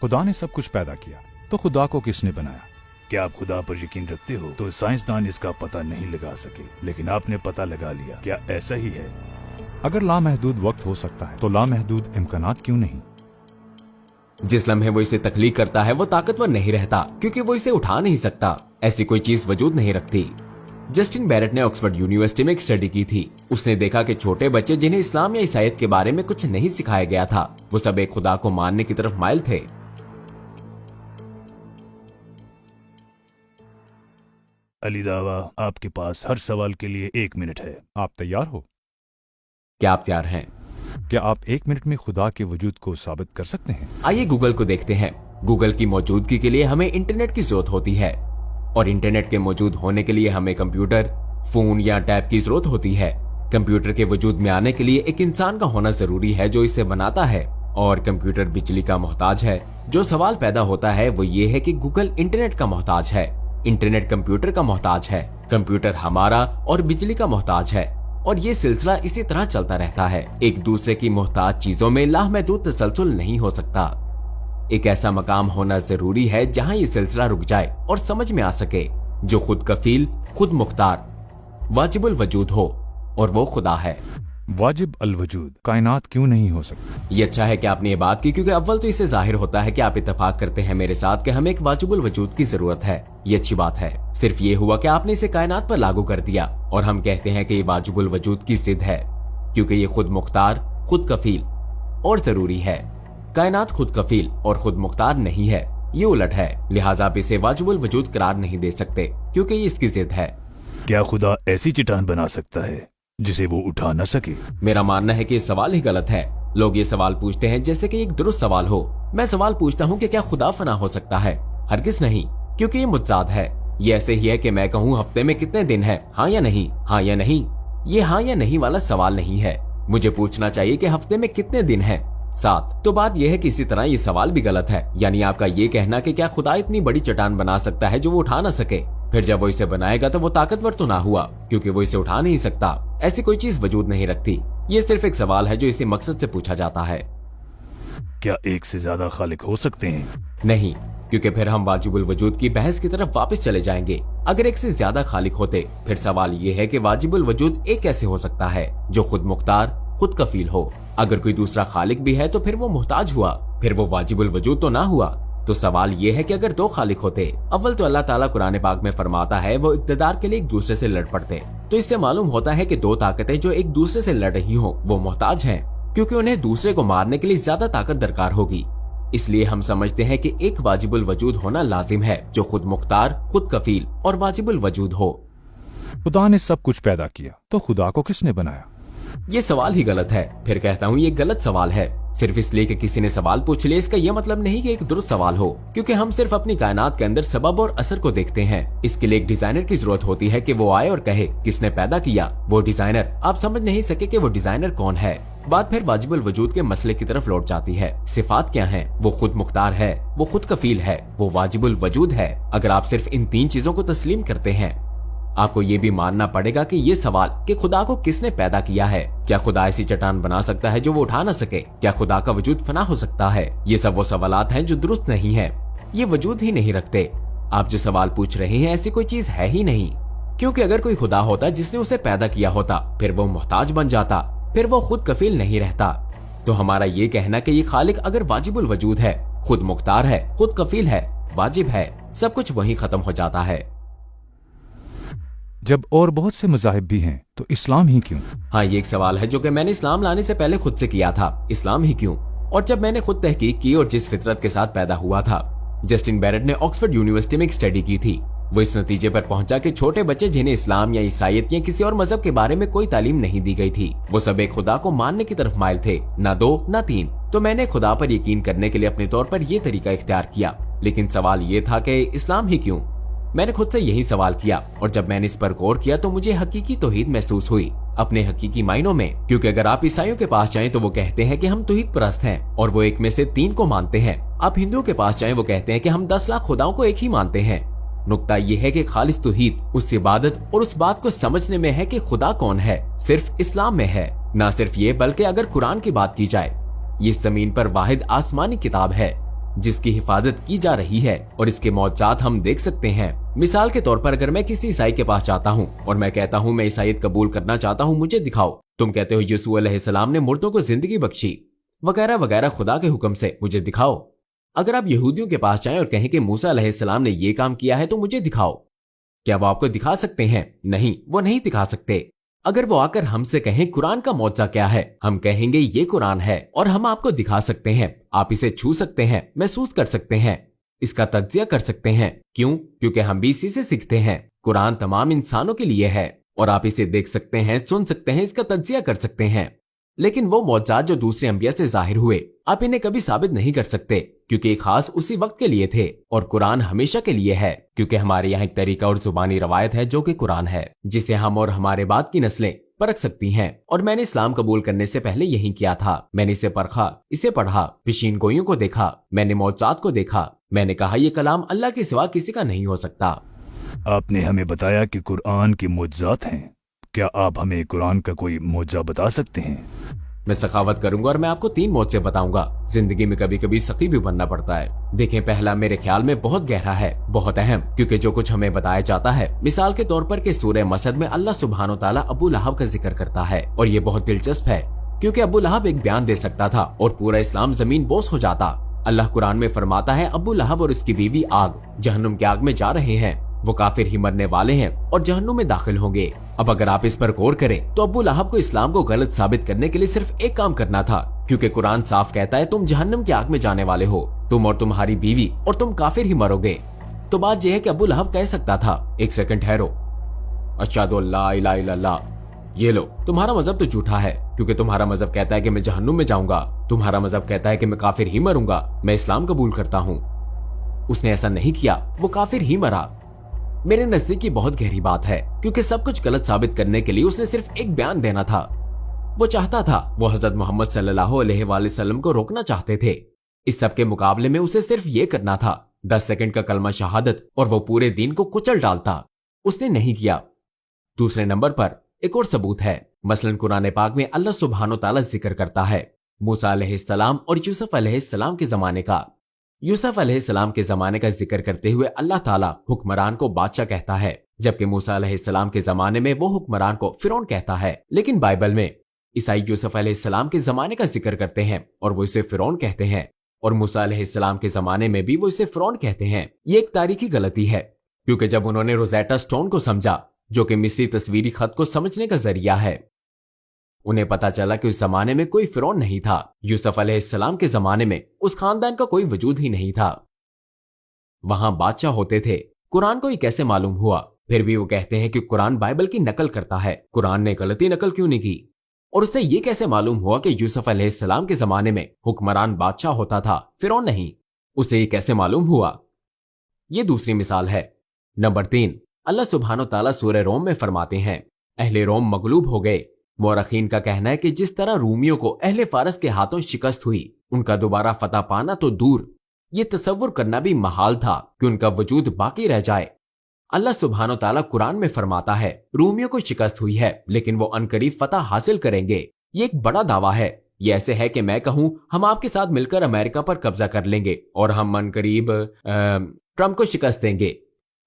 खुदा ने सब कुछ पैदा किया, तो खुदा को किसने बनाया? क्या आप खुदा पर यकीन रखते हो? तो साइंसदान इसका पता नहीं लगा सके, लेकिन आपने पता लगा लिया। क्या ऐसा ही है? अगर लामहदूद वक्त हो सकता है तो लामहदूद इम्कानात क्यों नहीं? जिस लम्हे वो इसे तख्लीक करता है वो ताकतवर नहीं रहता, क्योंकि वो इसे उठा नहीं सकता। ऐसी कोई चीज वजूद नहीं रखती। जस्टिन बैरेट ने ऑक्सफोर्ड यूनिवर्सिटी में एक स्टडी की थी। उसने देखा कि छोटे बच्चे जिन्हें इस्लाम या ईसाईयत के बारे में कुछ नहीं सिखाया गया था, वो सब एक खुदा को मानने की तरफ माइल थे। अली दावा, आपके पास हर सवाल के लिए 1 मिनट है। आप तैयार हो? क्या आप तैयार हैं? क्या आप 1 मिनट में खुदा के वजूद को साबित कर सकते हैं? आइए गूगल को देखते हैं। गूगल की मौजूदगी के लिए हमें इंटरनेट की जरूरत होती है, और इंटरनेट के मौजूद होने के लिए हमें कंप्यूटर, फोन या टैब की जरूरत होती है। कंप्यूटर के वजूद में आने के लिए एक इंसान का होना जरूरी है जो इसे बनाता है, और कंप्यूटर बिजली का मोहताज है। जो सवाल पैदा होता है वो ये है कि गूगल इंटरनेट का मोहताज है, इंटरनेट कंप्यूटर का मोहताज है, कंप्यूटर हमारा और बिजली का मोहताज है, और ये सिलसिला इसी तरह चलता रहता है। एक दूसरे की मोहताज चीजों में लामहदूद तसलसल नहीं हो सकता। एक ऐसा मकाम होना जरूरी है जहां ये सिलसिला रुक जाए और समझ में आ सके, जो खुद कफील, खुद मुख्तार, वाजिबुल वजूद हो, और वो खुदा है। वाजिब अल वजूद कायनात क्यों नहीं हो सकती? ये अच्छा है कि आपने ये बात की, क्योंकि अव्वल तो इससे जाहिर होता है कि आप इत्तेफाक करते हैं मेरे साथ कि हमें एक वाजिबुल वजूद की जरूरत है। ये अच्छी बात है। सिर्फ ये हुआ कि आपने इसे कायनात पर लागू कर दिया, और हम कहते हैं कि ये वाजिबुल वजूद की जिद है, क्योंकि ये खुद मुख्तार, खुद कफील और जरूरी है। कायनात खुद कफील और खुद मुख्तार नहीं है, ये उलट है। लिहाजा आप इसे वाजिबुल वजूद करार नहीं दे सकते, क्योंकि ये इसकी जिद है। क्या खुदा ऐसी चट्टान बना सकता है जिसे वो उठा न सके? मेरा मानना है कि ये सवाल ही गलत है। लोग ये सवाल पूछते हैं जैसे कि एक दुरुस्त सवाल हो। मैं सवाल पूछता हूँ कि क्या खुदा फना हो सकता है? हरगिज नहीं, क्योंकि ये मुतजाद है। ये ऐसे ही है कि मैं कहूँ हफ्ते में कितने दिन हैं, हाँ या नहीं, हाँ या नहीं। ये हाँ या नहीं वाला सवाल नहीं है। मुझे पूछना चाहिए कि हफ्ते में कितने दिन हैं? 7। तो बात यह है कि इसी तरह ये सवाल भी गलत है। यानी आपका ये कहना कि क्या खुदा इतनी बड़ी चट्टान बना सकता है जो वो उठा ना सके? फिर जब वो इसे बनाएगा तो वो ताकतवर तो ना हुआ, क्योंकि वो इसे उठा नहीं सकता। ऐसी कोई चीज वजूद नहीं रखती। ये सिर्फ एक सवाल है जो इसी मकसद से पूछा जाता है। क्या एक से ज्यादा खालिक हो सकते हैं? नहीं, क्योंकि फिर हम वाजिबुल वजूद की बहस की तरफ वापस चले जाएंगे। अगर एक से ज्यादा खालिक होते, फिर सवाल ये है कि वाजिबुल वजूद एक कैसे हो सकता है जो खुद मुख्तार, खुद कफील हो? अगर कोई दूसरा खालिक भी है तो फिर वो मुहताज हुआ, फिर वो वाजिबुल वजूद तो ना हुआ। तो सवाल ये है कि अगर 2 खालिक होते, अव्वल तो अल्लाह ताला कुरान पाक में फरमाता है वो इक्तदार के लिए एक दूसरे से लड़ पड़ते। तो इससे मालूम होता है कि 2 ताकतें जो एक दूसरे से लड़ रही हो वो मोहताज हैं, क्योंकि उन्हें दूसरे को मारने के लिए ज्यादा ताकत दरकार होगी। इसलिए हम समझते हैं कि एक वाजिबुल वजूद होना लाजिम है जो खुद मुख्तार, खुद कफील और वाजिबुल वजूद हो। खुदा ने सब कुछ पैदा किया, तो खुदा को किसने बनाया? ये सवाल ही गलत है। फिर कहता हूँ ये गलत सवाल है। सिर्फ इसलिए कि किसी ने सवाल पूछ लिया इसका यह मतलब नहीं कि एक दुरुस्त सवाल हो, क्योंकि हम सिर्फ अपनी कायनात के अंदर सबब और असर को देखते हैं। इसके लिए एक डिजाइनर की जरूरत होती है कि वो आए और कहे किसने पैदा किया। वो डिजाइनर, आप समझ नहीं सके कि वो डिजाइनर कौन है। बात फिर वाजिबुल वजूद के मसले की तरफ लौट जाती है। सिफात क्या हैं? वो खुद मुख्तार है, वो खुद कफील है, वो वाजिबुल वजूद है। अगर आप सिर्फ इन 3 चीजों को तस्लीम करते हैं, आपको ये भी मानना पड़ेगा कि ये सवाल कि खुदा को किसने पैदा किया है, क्या खुदा ऐसी चट्टान बना सकता है जो वो उठा ना सके, क्या खुदा का वजूद फना हो सकता है, ये सब वो सवालात हैं जो दुरुस्त नहीं है। ये वजूद ही नहीं रखते। आप जो सवाल पूछ रहे हैं ऐसी कोई चीज है ही नहीं, क्योंकि अगर कोई खुदा होता जिसने उसे पैदा किया होता, फिर वो मोहताज बन जाता, फिर वो खुद कफील नहीं रहता। तो हमारा ये कहना कि ये खालिक अगर वाजिबुल वजूद है, खुद मुख्तार है, खुद कफील है, वाजिब है, सब कुछ वही खत्म हो जाता है। जब और बहुत से मज़ाहिब भी हैं तो इस्लाम ही क्यों? हाँ, ये एक सवाल है जो कि मैंने इस्लाम लाने से पहले खुद से किया था। इस्लाम ही क्यों? और जब मैंने खुद तहकीक की और जिस फितरत के साथ पैदा हुआ था, जस्टिन बैरेट ने ऑक्सफोर्ड यूनिवर्सिटी में एक स्टडी की थी। वो इस नतीजे पर पहुंचा कि छोटे बच्चे जिन्हें इस्लाम या ईसाईयत या किसी और मजहब के बारे में कोई तालीम नहीं दी गई थी, वो सब एक खुदा को मानने की तरफ माइल थे, ना 2 ना 3। तो मैंने खुदा पर यकीन करने के लिए अपने तौर पर यह तरीका इख्तियार किया। लेकिन सवाल ये था कि इस्लाम ही क्यों? मैंने खुद से यही सवाल किया, और जब मैंने इस पर गौर किया तो मुझे हकीकी तौहीद महसूस हुई, अपने हकीकी मायनों में। क्योंकि अगर आप ईसाइयों के पास जाएं तो वो कहते हैं कि हम तौहीद परस्त हैं और वो एक में से 3 को मानते हैं। आप हिंदुओं के पास जाएं, वो कहते हैं कि हम 10 लाख खुदाओं को एक ही मानते हैं। नुक्ता ये है कि खालिस तौहीद उस इबादत और उस बात को समझने में है कि खुदा कौन है, सिर्फ इस्लाम में है। ना सिर्फ ये, बल्कि अगर कुरान की बात की जाए, ये जमीन पर वाहिद आसमानी किताब है जिसकी हिफाजत की जा रही है और इसके मौजज़ात हम देख सकते हैं। मिसाल के तौर पर अगर मैं किसी ईसाई के पास जाता हूँ और मैं कहता हूँ मैं ईसाईयत कबूल करना चाहता हूँ, मुझे दिखाओ। तुम कहते हो यीशु अलैहिस्सलाम ने मुर्दों को जिंदगी बख्शी वगैरह वगैरह खुदा के हुक्म से, मुझे दिखाओ। अगर आप यहूदियों के पास जाएं और कहें कि मूसा अलैहिस्सलाम ने ये काम किया है तो मुझे दिखाओ, क्या वो आपको दिखा सकते हैं? नहीं, वो नहीं दिखा सकते। अगर वो आकर हमसे कहें कुरान का मौजज़ा क्या है, हम कहेंगे ये कुरान है और हम आपको दिखा सकते हैं, आप इसे छू सकते हैं, महसूस कर सकते हैं, इसका तज्जिया कर सकते हैं। क्यों? क्योंकि हम भी इसी से सीखते हैं। कुरान तमाम इंसानों के लिए है और आप इसे देख सकते हैं, सुन सकते हैं, इसका तज्जिया कर सकते हैं। लेकिन वो मौजज़ात जो दूसरे अंबिया से जाहिर हुए, आप इन्हें कभी साबित नहीं कर सकते, क्योंकि ये खास उसी वक्त के लिए थे और कुरान हमेशा के लिए है। क्योंकि हमारे यहाँ एक तरीका और जुबानी रवायत है जो कि कुरान है, जिसे हम और हमारे बाद की नस्लें परख सकती हैं। और मैंने इस्लाम कबूल करने से पहले यही किया था। मैंने इसे परखा, इसे पढ़ा, पेशीन गोइयों को देखा, मैंने मौजज़ात को देखा। मैंने कहा ये कलाम अल्लाह के सिवा किसी का नहीं हो सकता। आपने हमें बताया कि कुरान की मौजज़ात हैं। क्या आप हमें कुरान का कोई मौजज़ा बता सकते हैं? मैं सखावत करूंगा और मैं आपको 3 मौजज़े बताऊंगा। जिंदगी में कभी कभी सखी भी बनना पड़ता है। देखें, पहला मेरे ख्याल में बहुत गहरा है, बहुत अहम, क्योंकि जो कुछ हमें बताया जाता है, मिसाल के तौर पर कि सूरह मसद में अल्लाह सुब्हानो ताला अबू लहब का जिक्र करता है और ये बहुत दिलचस्प है, क्योंकि अबू लहब एक बयान दे सकता था और पूरा इस्लाम जमीन बोस हो जाता। अल्लाह कुरान में फरमाता है अबू लहब और उसकी बीवी आग, जहन्नुम की आग में जा रहे हैं, वो काफिर ही मरने वाले हैं और जहन्नुम में दाखिल होंगे। अब अगर आप इस पर गौर करें तो अबू लहब को इस्लाम को गलत साबित करने के लिए सिर्फ एक काम करना था, क्योंकि कुरान साफ कहता है तुम जहन्नुम की आग में जाने वाले हो, तुम और तुम्हारी बीवी, और तुम काफिर ही मरोगे। तो बात यह है कि अबू लहब कह सकता था, एक सेकंड ठहरो, अशहदु अल्ला इलाहा इल्लल्लाह, ये लो, तुम्हारा मजहब तो झूठा है, क्योंकि तुम्हारा मजहब कहता है कि मैं जहन्नुम में जाऊंगा, तुम्हारा मजहब कहता है कि मैं काफिर ही मरूंगा, मैं इस्लाम कबूल करता हूँ। उसने ऐसा नहीं किया, वो काफिर ही मरा। मेरे नजदीक ये बहुत गहरी बात है, क्योंकि सब कुछ गलत साबित करने के लिए उसने सिर्फ एक बयान देना था। वो चाहता था, वो हजरत मोहम्मद सल्लल्लाहु अलैहि वसल्लम को रोकना चाहते थे। इस सब के मुकाबले में उसे सिर्फ ये करना था, 10 सेकंड का कलमा शहादत, और वो पूरे दीन को कुचल डालता। उसने नहीं किया। दूसरे नंबर पर एक और सबूत है, मसलन कुरान पाक में अल्लाह सुब्हानो ताला जिक्र करता है मूसा अलैहिस्सलाम और यूसुफ अलैहिस्सलाम के जमाने का। यूसुफ अलैहिस्सलाम के जमाने का जिक्र करते हुए अल्लाह ताला हुक्मरान को बादशाह कहता है, जबकि मूसा अलैहिस्सलाम के जमाने में वो हुक्मरान को फिरौन कहता है। लेकिन बाइबल में ईसाई यूसुफ अलैहिस्सलाम के जमाने का जिक्र करते हैं और वो इसे फिरौन कहते हैं, और मूसा अलैहिस्सलाम के जमाने में भी वो इसे फिरौन कहते हैं। ये एक तारीखी गलती है, क्योंकि जब उन्होंने रोजेटा स्टोन को समझा, जो कि मिस्री तस्वीरी खत को समझने का जरिया है, उन्हें पता चला कि उस जमाने में कोई फिरौन नहीं था। यूसुफ अलैहिस्सलाम के जमाने में उस खानदान का कोई वजूद ही नहीं था, वहां बादशाह होते थे। कुरान को ये कैसे मालूम हुआ? फिर भी वो कहते हैं कि कुरान बाइबल की नकल करता है, कुरान ने गलती नकल क्यों नहीं की? और उससे ये कैसे मालूम हुआ कि यूसुफ अलैहिस्सलाम के जमाने में हुक्मरान बादशाह होता था, फिरौन नहीं? उसे ये कैसे मालूम हुआ? ये दूसरी मिसाल है। नंबर 3, अल्लाह सुब्हानो ताला सूरह रोम में फरमाते हैं, अहले रोम मगलूब हो गए। मौरखीन का कहना है कि जिस तरह रूमियों को अहले फारस के हाथों शिकस्त हुई, उनका दोबारा फतह पाना तो दूर, ये तसव्वुर करना भी महाल था कि उनका वजूद बाकी रह जाए। अल्लाह सुब्हानो ताला कुरान में फरमाता है रूमियों को शिकस्त हुई है, लेकिन वो अनकरीब फतह हासिल करेंगे। ये एक बड़ा दावा है। ये ऐसे है कि मैं कहूं हम आपके साथ मिलकर अमेरिका पर कब्जा कर लेंगे और हम अनकरीब ट्रंप को शिकस्त देंगे।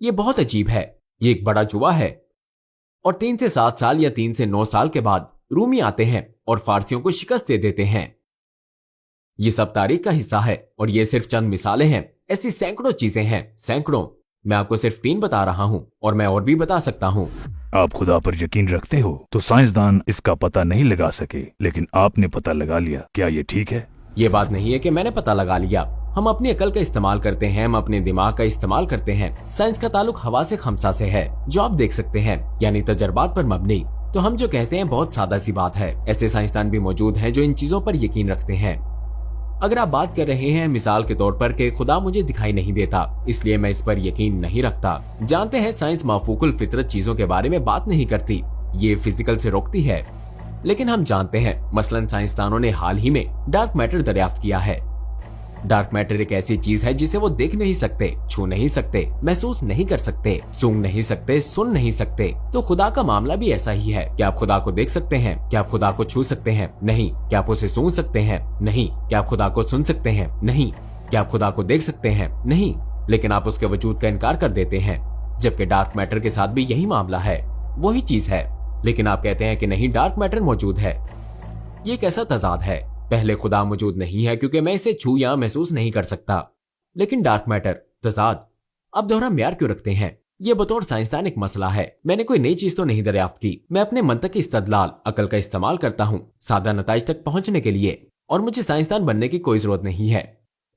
ये बहुत अजीब है, ये एक बड़ा जुआ है। और 3 से 7 साल या 3 से 9 साल के बाद रूमी आते हैं और फारसियों को शिकस्त दे देते हैं। ये सब तारीख का हिस्सा है और ये सिर्फ चंद मिसालें हैं। ऐसी सैकड़ों चीजें हैं, सैकड़ों। मैं आपको सिर्फ 3 बता रहा हूं और मैं और भी बता सकता हूं। आप खुदा पर यकीन रखते हो तो साइंसदान इसका पता नहीं लगा सके, लेकिन आपने पता लगा लिया। क्या ये ठीक है? ये बात नहीं है कि मैंने पता लगा लिया। हम अपनी अकल का इस्तेमाल करते हैं, हम अपने दिमाग का इस्तेमाल करते हैं। साइंस का ताल्लुक हवा से खमसा से है, जो आप देख सकते हैं, यानी तजर्बात पर मबनी। तो हम जो कहते हैं बहुत सादा सी बात है। ऐसे साइंसदान भी मौजूद हैं जो इन चीजों पर यकीन रखते हैं। अगर आप बात कर रहे हैं मिसाल के तौर पर कि खुदा मुझे दिखाई नहीं देता, इसलिए मैं इस पर यकीन नहीं रखता। जानते हैं साइंस माफूकुल फितरत चीजों के बारे में बात नहीं करती, ये फिजिकल से रोकती है। लेकिन हम जानते हैं, मसलन साइंसदानों ने हाल ही में डार्क मैटर दरियाफ्त किया है। डार्क मैटर एक ऐसी चीज है जिसे वो देख नहीं सकते, छू नहीं सकते, महसूस नहीं कर सकते, सूंघ नहीं सकते, सुन नहीं सकते। तो खुदा का मामला भी ऐसा ही है। क्या आप खुदा को देख सकते हैं? क्या आप खुदा को छू सकते हैं? नहीं। क्या आप उसे सूंघ सकते हैं? नहीं। क्या आप खुदा को सुन सकते हैं? नहीं। क्या आप खुदा को देख सकते हैं? नहीं, लेकिन आप उसके वजूद का इनकार कर देते हैं। जबकि डार्क मैटर के साथ भी यही मामला है, वही चीज है, लेकिन आप कहते हैं कि नहीं, डार्क मैटर मौजूद है। ये कैसा तजाद है? पहले खुदा मौजूद नहीं है क्योंकि मैं इसे छू या महसूस नहीं कर सकता, लेकिन डार्क मैटर, तजाद, अब दोहरा म्यार क्यों रखते हैं? ये बतौर साइंसदान एक मसला है। मैंने कोई नई चीज तो नहीं दरियाफ्त की। मैं अपने मंतक की इस्तदलाल, अकल का इस्तेमाल करता हूँ सादा नताइज तक पहुंचने के लिए, और मुझे साइंसदान बनने की कोई जरूरत नहीं है।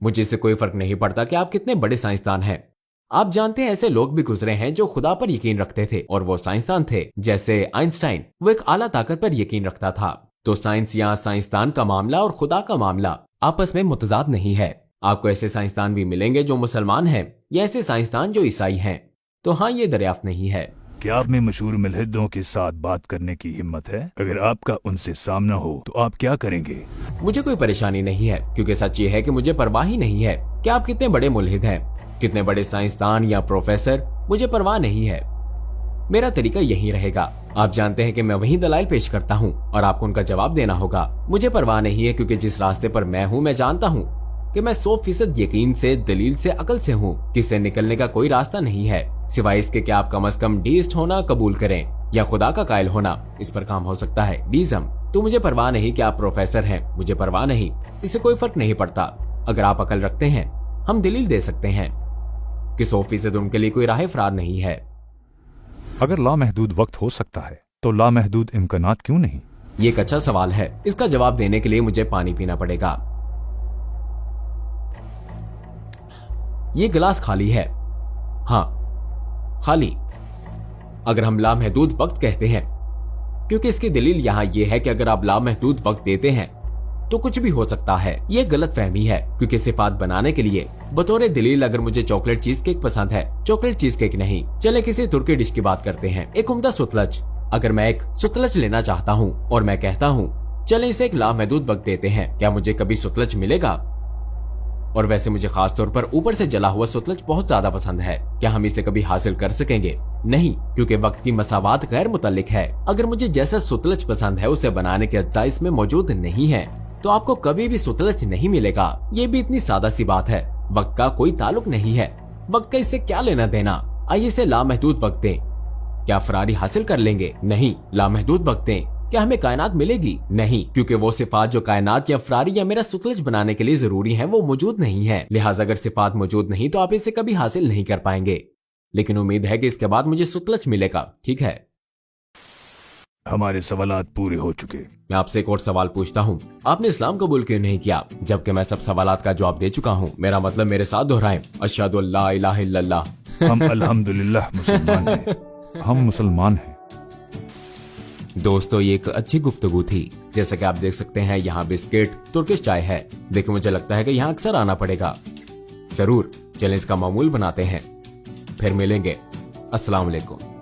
मुझे इससे कोई फर्क नहीं पड़ता कि आप कितने बड़े साइंसदान हैं। आप जानते हैं ऐसे लोग भी गुजरे हैं जो खुदा पर यकीन रखते थे और वो साइंसदान थे, जैसे आइंस्टाइन। वो एक आला ताकत पर यकीन रखता था। तो साइंस या साइंसदान का मामला और खुदा का मामला आपस में मुतजाद नहीं है। आपको ऐसे साइंसदान भी मिलेंगे जो मुसलमान हैं या ऐसे साइंसदान जो ईसाई हैं। तो हाँ, ये दरियाफ्त नहीं है। क्या आप में मशहूर मुल्हिदों के साथ बात करने की हिम्मत है? अगर आपका उनसे सामना हो तो आप क्या करेंगे? मुझे कोई परेशानी नहीं है, क्योंकि सच ये है कि मुझे परवाह ही नहीं है कि आप कितने बड़े मुल्हिद हैं, कितने बड़े साइंसदान या प्रोफेसर, मुझे परवाह नहीं है। मेरा तरीका यही रहेगा। आप जानते हैं कि मैं वही दलाइल पेश करता हूँ और आपको उनका जवाब देना होगा। मुझे परवाह नहीं है, क्योंकि जिस रास्ते पर मैं हूँ, मैं जानता हूँ कि मैं 100% यकीन से, दलील से, अकल से हूँ कि इससे निकलने का कोई रास्ता नहीं है सिवाय इसके कि आप कम से कम डीस्ट होना कबूल करें या खुदा का कायल होना। इस पर काम हो सकता है, डीज़म। तो मुझे परवाह नहीं कि आप प्रोफेसर हैं, मुझे परवाह नहीं, इससे कोई फर्क नहीं पड़ता। अगर आप अकल रखते हैं, हम दलील दे सकते हैं कि 100% उनके लिए कोई राह फरार नहीं है। अगर लामहदूद वक्त हो सकता है तो लामहदूद इम्कानात क्यों नहीं? ये एक अच्छा सवाल है। इसका जवाब देने के लिए मुझे पानी पीना पड़ेगा। ये गिलास खाली है। हाँ, खाली। अगर हम लामहदूद वक्त कहते हैं, क्योंकि इसकी दलील यहाँ ये है कि अगर आप लामहदूद वक्त देते हैं तो कुछ भी हो सकता है। ये गलत फहमी है, क्योंकि सिफात बनाने के लिए बतौर दलील अगर मुझे चॉकलेट चीज केक पसंद है, चॉकलेट चीज केक नहीं, चले किसी तुर्की डिश की बात करते हैं, एक उम्दा सुतलज। अगर मैं एक सुतलज लेना चाहता हूँ और मैं कहता हूँ चले इसे एक लामहदूद वक्त देते हैं, क्या मुझे कभी सुतलज मिलेगा? और वैसे मुझे खास तौर पर ऊपर से जला हुआ सुतलज बहुत ज्यादा पसंद है। क्या हम इसे कभी हासिल कर सकेंगे? नहीं, क्योंकि वक्त की मसावात गैर मुतल्लिक है। अगर मुझे जैसा सुतलज पसंद है उसे बनाने के अज्जा इसमें मौजूद नहीं है, तो आपको कभी भी सुतलज नहीं मिलेगा। ये भी इतनी सादा सी बात है। वक्त का कोई ताल्लुक नहीं है, वक्त का इससे क्या लेना देना। आइए इसे लामहदूद वक्त दें। क्या फरारी हासिल कर लेंगे? नहीं। लामहदूद वक्त दें। क्या हमें कायनात मिलेगी? नहीं, क्योंकि वो सिफात जो कायनात या फरारी या मेरा सुतलज बनाने के लिए जरूरी है वो मौजूद नहीं है। लिहाजा अगर सिफात मौजूद नहीं तो आप इसे कभी हासिल नहीं कर पाएंगे। लेकिन उम्मीद है कि इसके बाद मुझे सुतलज मिलेगा। ठीक है, हमारे सवालात पूरे हो चुके। मैं आपसे एक और सवाल पूछता हूँ, आपने इस्लाम कबूल क्यों नहीं किया? जबकि मैं सब सवालात का जवाब दे चुका हूँ। मेरा मतलब मेरे साथ दोहराएं, अशहदु अल्ला इलाहा इल्लल्लाह। हम अल्हम्दुलिल्लाह मुसलमान हैं। हम मुसलमान हैं। दोस्तों, ये एक अच्छी गुफ्तगू थी। जैसा कि आप देख सकते हैं यहाँ बिस्किट, तुर्किश चाय है। देखिए, मुझे लगता है कि यहाँ अक्सर आना पड़ेगा। जरूर, चलें इसका मामूल बनाते हैं। फिर मिलेंगे। अस्सलाम वालेकुम।